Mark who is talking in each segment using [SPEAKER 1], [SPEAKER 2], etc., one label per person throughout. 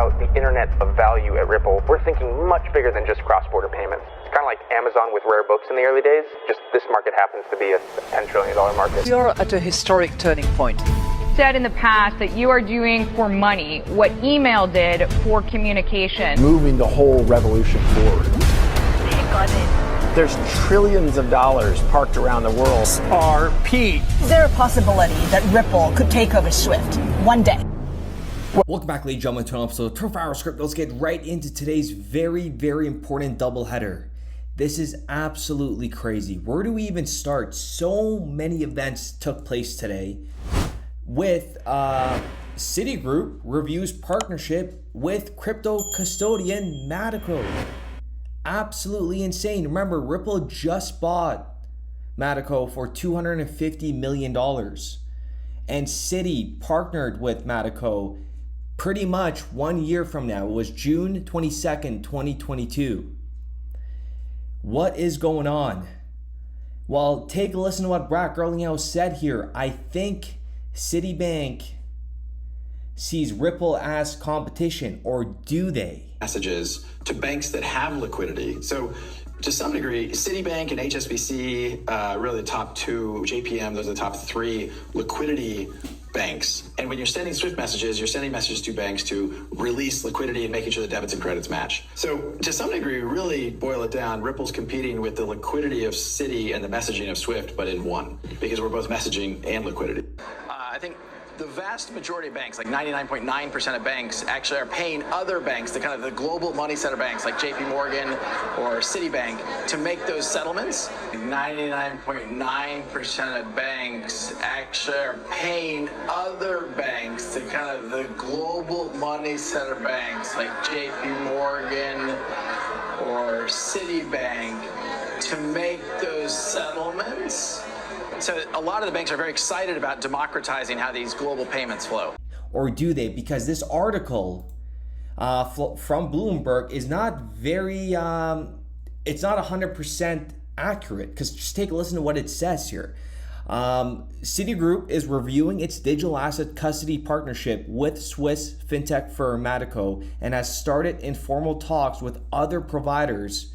[SPEAKER 1] about the internet of value at Ripple, we're thinking much bigger than just cross-border payments. It's kind of like Amazon with rare books in the early days, just this market happens to be a $10 trillion market.
[SPEAKER 2] We are at a historic turning point.
[SPEAKER 3] Said in the past that you are doing for money what email did for communication.
[SPEAKER 4] Moving the whole revolution forward. There's trillions of dollars parked around the world. RP.
[SPEAKER 5] Is there a possibility that Ripple could take over SWIFT one day?
[SPEAKER 6] Welcome back, ladies and gentlemen, to an episode of 24-Hour Script. Let's get right into today's very, very important doubleheader. This is absolutely crazy. Where do we even start? So many events took place today. With Citigroup reviews partnership with crypto custodian Metaco. Absolutely insane. Remember, Ripple just bought Metaco for $250 million. And Citi partnered with Metaco pretty much 1 year from now. It was June 22nd, 2022. What is going on? Well, take a listen to what Brad Garlinghouse said here. I think Citibank sees Ripple as competition, or do they?
[SPEAKER 7] Messages to banks that have liquidity. So to some degree, Citibank and HSBC, really the top two, JPM, those are the top three liquidity banks. And when you're sending SWIFT messages, you're sending messages to banks to release liquidity and making sure the debits and credits match. So to some degree, really boil it down, Ripple's competing with the liquidity of Citi and the messaging of SWIFT, but in one, because we're both messaging and liquidity. I think the vast majority of banks, like 99.9% of banks, actually are paying other banks, the kind of the global money center banks like JP Morgan or Citibank, to make those settlements. 99.9% of banks actually are paying other banks, the kind of the global money center banks like JP Morgan or Citibank, to make those settlements. So a lot of the banks are very excited about democratizing how these global payments flow.
[SPEAKER 6] Or do they? Because this article from Bloomberg is not very, it's not 100% accurate. Because just take a listen to what it says here. Citigroup is reviewing its digital asset custody partnership with Swiss fintech firm Metaco and has started informal talks with other providers,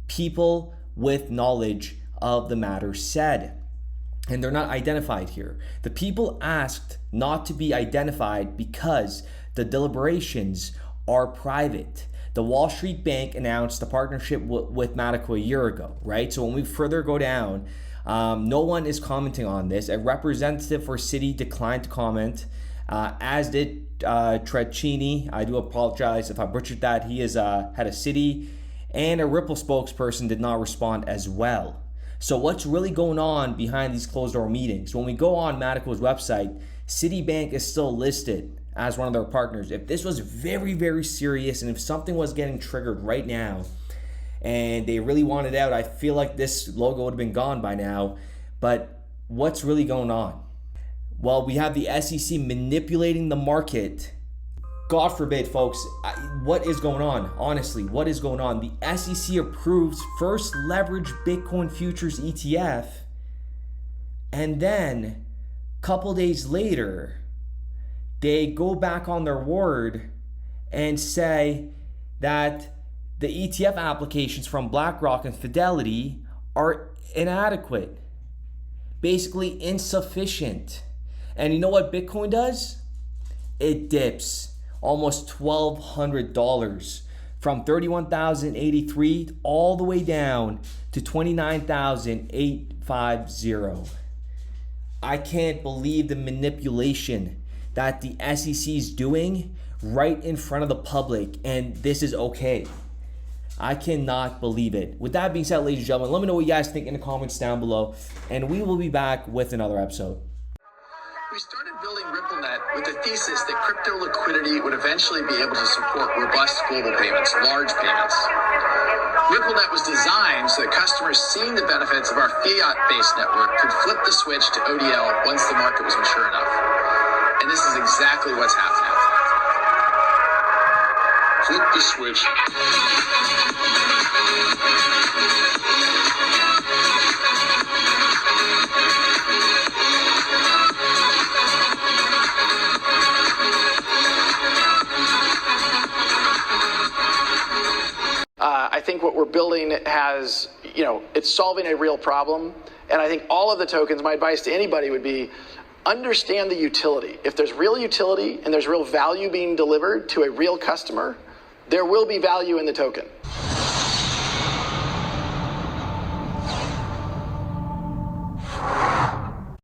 [SPEAKER 6] people with knowledge of the matter said. And they're not identified here. The people asked not to be identified because the deliberations are private. The Wall Street Bank announced the partnership with Metaco a year ago, right? So when we further go down, no one is commenting on this. A representative for Citi declined to comment, as did Trecini. I do apologize if I butchered that. He is head of Citi, and a Ripple spokesperson did not respond as well. So what's really going on behind these closed-door meetings? When we go on Metaco's website, Citibank is still listed as one of their partners. If this was very, very serious, and if something was getting triggered right now, and they really wanted out, I feel like this logo would have been gone by now. But what's really going on? Well, we have the SEC manipulating the market. God forbid, folks, what is going on? Honestly, what is going on? The SEC approves first leverage Bitcoin futures ETF, and then a couple days later, they go back on their word and say that the ETF applications from BlackRock and Fidelity are inadequate, basically insufficient. And you know what Bitcoin does? It dips almost $1,200 from $31,083 all the way down to $29,850. I can't believe the manipulation that the SEC is doing right in front of the public, and this is okay. I cannot believe it. With that being said, ladies and gentlemen, let me know what you guys think in the comments down below, and we will be back with another episode.
[SPEAKER 7] We started building RippleNet with the thesis that crypto liquidity would eventually be able to support robust global payments, large payments. RippleNet was designed so that customers seeing the benefits of our fiat-based network could flip the switch to ODL once the market was mature enough. And this is exactly what's happening. Flip the switch. think what we're building has, it's solving a real problem. And I think all of the tokens, my advice to anybody would be, understand the utility. If there's real utility and there's real value being delivered to a real customer, there will be value in the token.